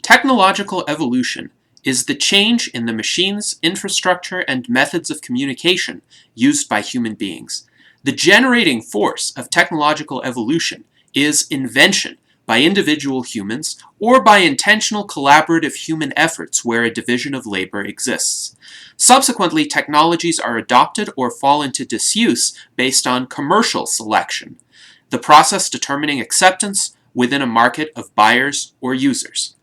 Technological evolution is the change in the machines, infrastructure, and methods of communication used by human beings. The generating force of technological evolution is invention by individual humans or by intentional collaborative human efforts where a division of labor exists. Subsequently, technologies are adopted or fall into disuse based on commercial selection, the process determining acceptance within a market of buyers or users.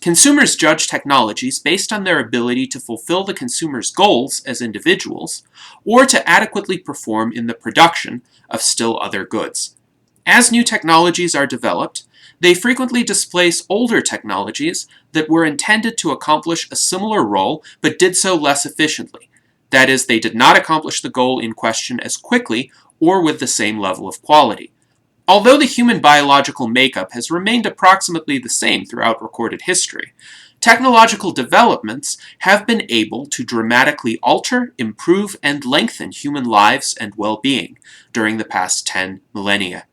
Consumers judge technologies based on their ability to fulfill the consumer's goals as individuals, or to adequately perform in the production of still other goods. As new technologies are developed, they frequently displace older technologies that were intended to accomplish a similar role but did so less efficiently. That is, they did not accomplish the goal in question as quickly or with the same level of quality. Although the human biological makeup has remained approximately the same throughout recorded history, technological developments have been able to dramatically alter, improve, and lengthen human lives and well-being during the past 10 millennia.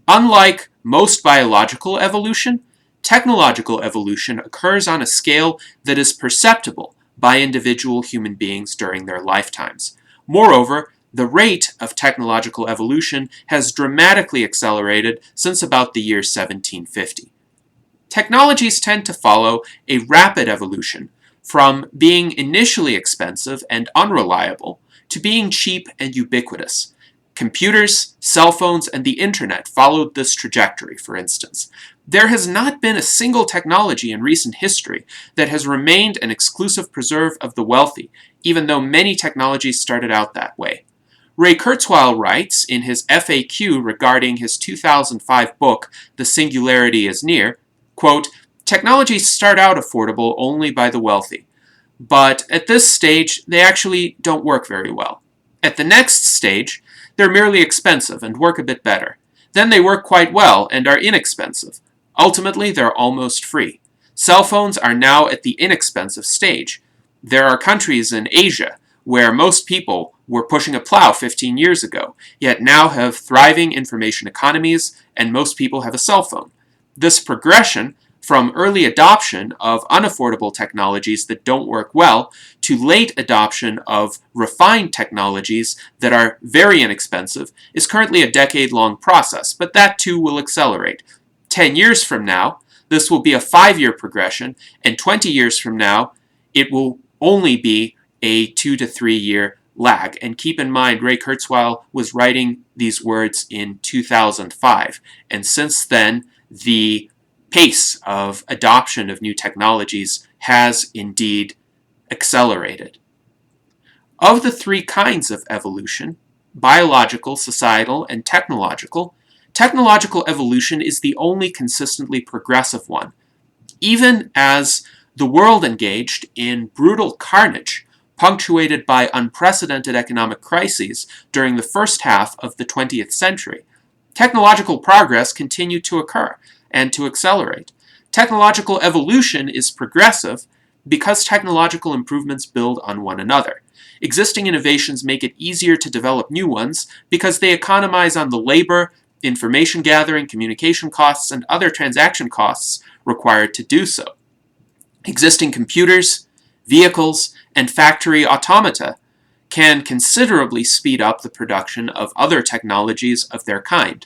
Unlike most biological evolution, technological evolution occurs on a scale that is perceptible by individual human beings during their lifetimes. Moreover, the rate of technological evolution has dramatically accelerated since about the year 1750. Technologies tend to follow a rapid evolution from being initially expensive and unreliable to being cheap and ubiquitous. Computers, cell phones, and the internet followed this trajectory, for instance. There has not been a single technology in recent history that has remained an exclusive preserve of the wealthy, even though many technologies started out that way. Ray Kurzweil writes in his FAQ regarding his 2005 book, The Singularity is Near, quote, "Technologies start out affordable only by the wealthy, but at this stage they actually don't work very well. At the next stage, they're merely expensive and work a bit better. Then they work quite well and are inexpensive. Ultimately, they're almost free. Cell phones are now at the inexpensive stage. There are countries in Asia where most people were pushing a plow 15 years ago, yet now have thriving information economies, and most people have a cell phone. This progression from early adoption of unaffordable technologies that don't work well to late adoption of refined technologies that are very inexpensive is currently a decade-long process, but that too will accelerate. 10 years from now, this will be a 5-year progression, and 20 years from now, it will only be a 2 to 3 year lag. And keep in mind, Ray Kurzweil was writing these words in 2005, and since then, the pace of adoption of new technologies has indeed accelerated. Of the three kinds of evolution, biological, societal, and technological evolution is the only consistently progressive one. Even as the world engaged in brutal carnage, punctuated by unprecedented economic crises during the first half of the 20th century, technological progress continued to occur and to accelerate. Technological evolution is progressive because technological improvements build on one another. Existing innovations make it easier to develop new ones because they economize on the labor, information gathering, communication costs, and other transaction costs required to do so. Existing computers, vehicles, and factory automata can considerably speed up the production of other technologies of their kind.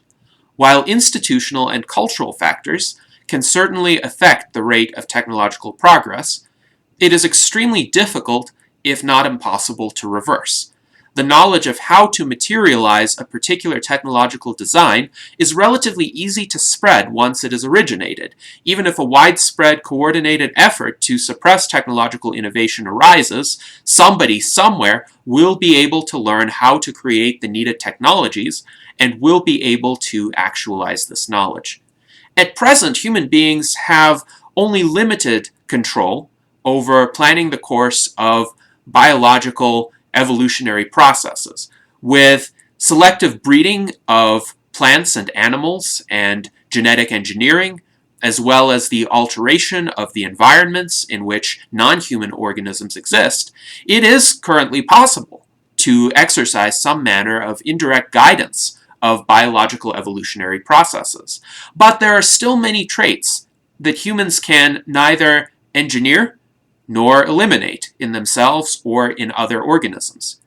While institutional and cultural factors can certainly affect the rate of technological progress, it is extremely difficult, if not impossible, to reverse. The knowledge of how to materialize a particular technological design is relatively easy to spread once it is originated. Even if a widespread coordinated effort to suppress technological innovation arises, somebody somewhere will be able to learn how to create the needed technologies and will be able to actualize this knowledge. At present, human beings have only limited control over planning the course of biological evolutionary processes, with selective breeding of plants and animals and genetic engineering, as well as the alteration of the environments in which non-human organisms exist. It is currently possible to exercise some manner of indirect guidance of biological evolutionary processes. But there are still many traits that humans can neither engineer nor eliminate in themselves or in other organisms.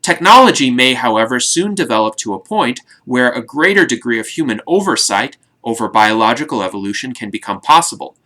Technology may, however, soon develop to a point where a greater degree of human oversight over biological evolution can become possible.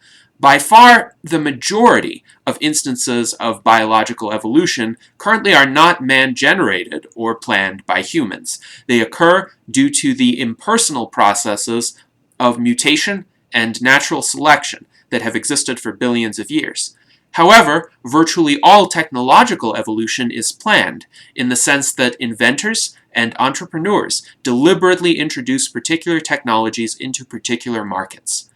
By far, the majority of instances of biological evolution currently are not man-generated or planned by humans. They occur due to the impersonal processes of mutation and natural selection that have existed for billions of years. However, virtually all technological evolution is planned, in the sense that inventors and entrepreneurs deliberately introduce particular technologies into particular markets.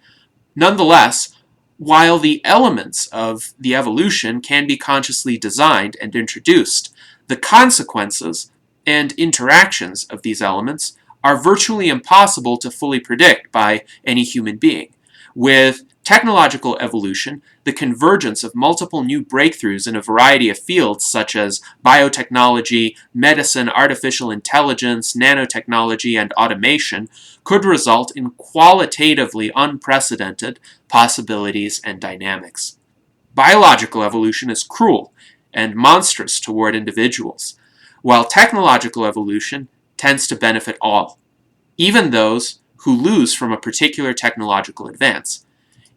Nonetheless, while the elements of the evolution can be consciously designed and introduced, the consequences and interactions of these elements are virtually impossible to fully predict by any human being. With technological evolution, the convergence of multiple new breakthroughs in a variety of fields such as biotechnology, medicine, artificial intelligence, nanotechnology, and automation could result in qualitatively unprecedented possibilities and dynamics. Biological evolution is cruel and monstrous toward individuals, while technological evolution tends to benefit all, even those who lose from a particular technological advance.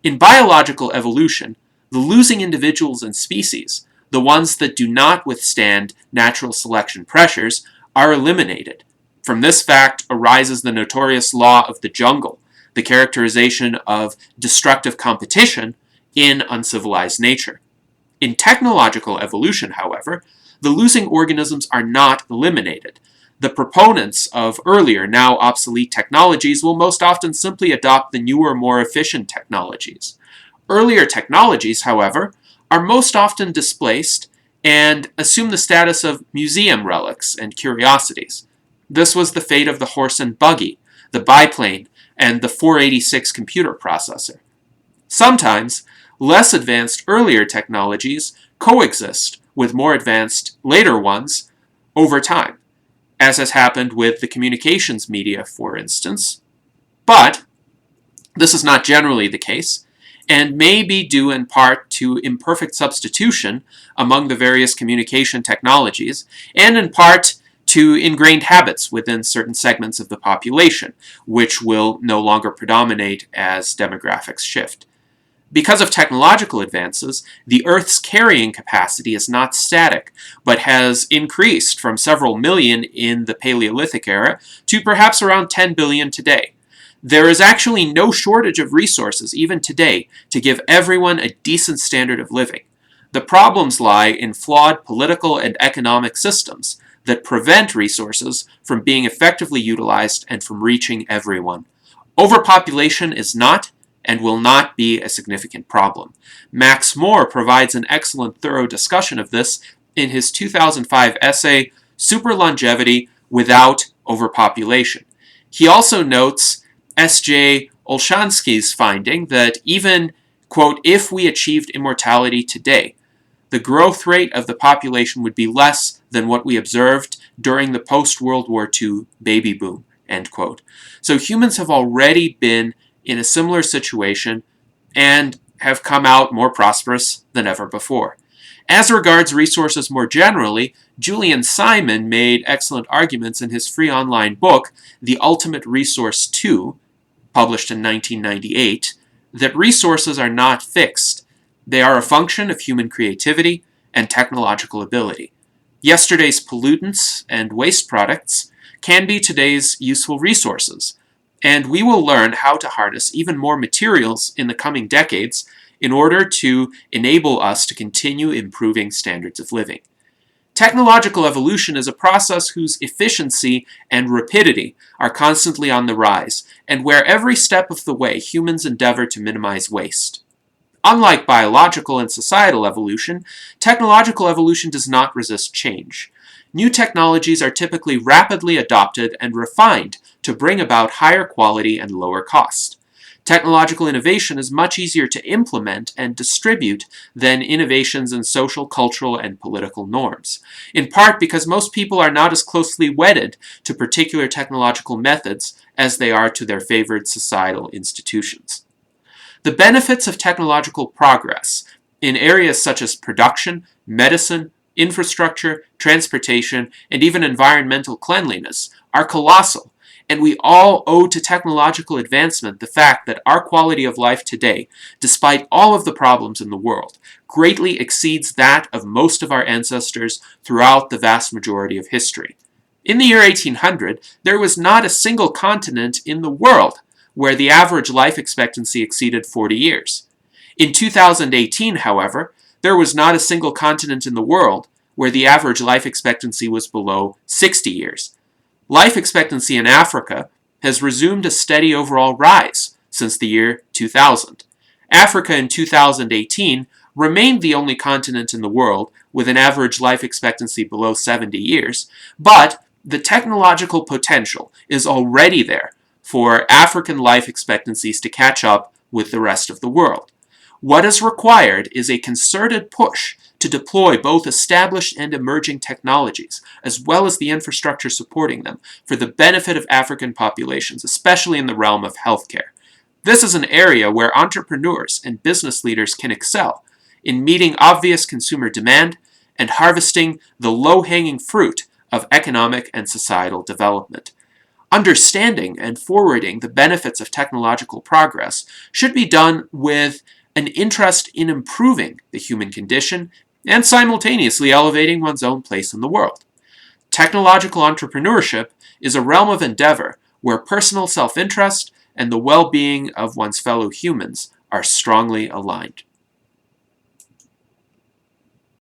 In biological evolution, the losing individuals and species, the ones that do not withstand natural selection pressures, are eliminated. From this fact arises the notorious law of the jungle, the characterization of destructive competition in uncivilized nature. In technological evolution, however, the losing organisms are not eliminated. The proponents of earlier, now obsolete technologies will most often simply adopt the newer, more efficient technologies. Earlier technologies, however, are most often displaced and assume the status of museum relics and curiosities. This was the fate of the horse and buggy, the biplane, and the 486 computer processor. Sometimes, less advanced earlier technologies coexist with more advanced later ones over time, as has happened with the communications media, for instance. But this is not generally the case, and may be due in part to imperfect substitution among the various communication technologies, and in part to ingrained habits within certain segments of the population, which will no longer predominate as demographics shift. Because of technological advances, the Earth's carrying capacity is not static, but has increased from several million in the Paleolithic era to perhaps around 10 billion today. There is actually no shortage of resources, even today, to give everyone a decent standard of living. The problems lie in flawed political and economic systems that prevent resources from being effectively utilized and from reaching everyone. Overpopulation is not and will not be a significant problem. Max More provides an excellent thorough discussion of this in his 2005 essay, Superlongevity Without Overpopulation. He also notes S.J. Olshansky's finding that even, quote, if we achieved immortality today, the growth rate of the population would be less than what we observed during the post-World War II baby boom, end quote. So humans have already been in a similar situation and have come out more prosperous than ever before. As regards resources more generally, Julian Simon made excellent arguments in his free online book, The Ultimate Resource 2, published in 1998, that resources are not fixed. They are a function of human creativity and technological ability. Yesterday's pollutants and waste products can be today's useful resources, and we will learn how to harness even more materials in the coming decades in order to enable us to continue improving standards of living. Technological evolution is a process whose efficiency and rapidity are constantly on the rise, and where every step of the way humans endeavor to minimize waste. Unlike biological and societal evolution, technological evolution does not resist change. New technologies are typically rapidly adopted and refined to bring about higher quality and lower cost. Technological innovation is much easier to implement and distribute than innovations in social, cultural, and political norms, in part because most people are not as closely wedded to particular technological methods as they are to their favored societal institutions. The benefits of technological progress in areas such as production, medicine, infrastructure, transportation, and even environmental cleanliness are colossal, and we all owe to technological advancement the fact that our quality of life today, despite all of the problems in the world, greatly exceeds that of most of our ancestors throughout the vast majority of history. In the year 1800, there was not a single continent in the world where the average life expectancy exceeded 40 years. In 2018, however, there was not a single continent in the world where the average life expectancy was below 60 years. Life expectancy in Africa has resumed a steady overall rise since the year 2000. Africa in 2018 remained the only continent in the world with an average life expectancy below 70 years, but the technological potential is already there for African life expectancies to catch up with the rest of the world. What is required is a concerted push to deploy both established and emerging technologies, as well as the infrastructure supporting them, for the benefit of African populations, especially in the realm of healthcare. This is an area where entrepreneurs and business leaders can excel in meeting obvious consumer demand and harvesting the low-hanging fruit of economic and societal development. Understanding and forwarding the benefits of technological progress should be done with an interest in improving the human condition and simultaneously elevating one's own place in the world. Technological entrepreneurship is a realm of endeavor where personal self-interest and the well-being of one's fellow humans are strongly aligned.